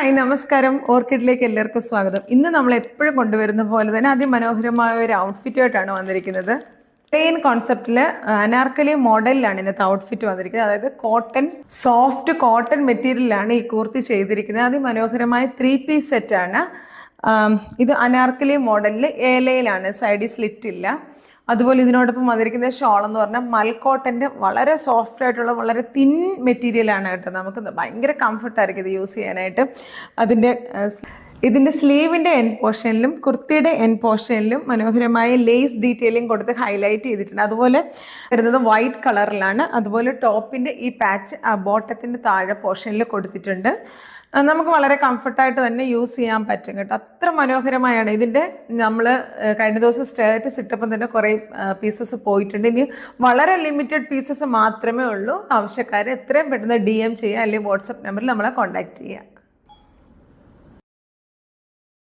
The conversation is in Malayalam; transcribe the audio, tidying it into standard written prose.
ഹായ് നമസ്കാരം. ഓർക്കിഡിലേക്ക് എല്ലാവർക്കും സ്വാഗതം. ഇന്ന് നമ്മൾ എപ്പോഴും കൊണ്ടുവരുന്ന പോലെ തന്നെ അതിമനോഹരമായ ഒരു ഔട്ട്ഫിറ്റുമായിട്ടാണ് വന്നിരിക്കുന്നത്. പ്ലെയിൻ കോൺസെപ്റ്റിൽ അനാർക്കലി മോഡലിലാണ് ഇന്നത്തെ ഔട്ട്ഫിറ്റ് വന്നിരിക്കുന്നത്. അതായത് സോഫ്റ്റ് കോട്ടൺ മെറ്റീരിയലാണ് ഈ കൂർത്തി ചെയ്തിരിക്കുന്നത്. അതിമനോഹരമായ 3 പീസ് സെറ്റാണ്. ഇത് അനാർക്കലി മോഡലിൽ ഏലയിലാണ്, സൈഡിൽ സ്ലിറ്റ് ഇല്ല. അതുപോലെ ഇതിനോടൊപ്പം വന്നിരിക്കുന്ന ഷോൾ എന്ന് പറഞ്ഞാൽ മൽക്കോട്ടൻ്റെ വളരെ സോഫ്റ്റ് ആയിട്ടുള്ള വളരെ തിൻ മെറ്റീരിയലാണ് കേട്ടോ. നമുക്ക് ഭയങ്കര കംഫർട്ടായിരിക്കും ഇത് യൂസ് ചെയ്യാനായിട്ട്. ഇതിൻ്റെ സ്ലീവിൻ്റെ എൻ പോർഷനിലും കുർത്തിയുടെ എൻ പോർഷനിലും മനോഹരമായ ലേസ് ഡീറ്റെയിലിംഗ് കൊടുത്ത് ഹൈലൈറ്റ് ചെയ്തിട്ടുണ്ട്. അതുപോലെ വരുന്നത് വൈറ്റ് കളറിലാണ്. അതുപോലെ ടോപ്പിൻ്റെ ഈ പാച്ച് ആ ബോട്ടത്തിൻ്റെ താഴെ പോർഷനിൽ കൊടുത്തിട്ടുണ്ട്. നമുക്ക് വളരെ കംഫർട്ടായിട്ട് തന്നെ യൂസ് ചെയ്യാൻ പറ്റും കേട്ടോ. അത്ര മനോഹരമായാണ് ഇതിൻ്റെ. നമ്മൾ കഴിഞ്ഞ ദിവസം സ്റ്റേറ്റസ് ഇട്ടപ്പം തന്നെ കുറേ പീസസ് പോയിട്ടുണ്ട്. ഇനി വളരെ ലിമിറ്റഡ് പീസസ് മാത്രമേ ഉള്ളൂ. ആവശ്യക്കാർ എത്രയും പെട്ടെന്ന് DM ചെയ്യുക, അല്ലെങ്കിൽ വാട്സപ്പ് നമ്പറിൽ നമ്മളെ കോൺടാക്റ്റ് ചെയ്യുക.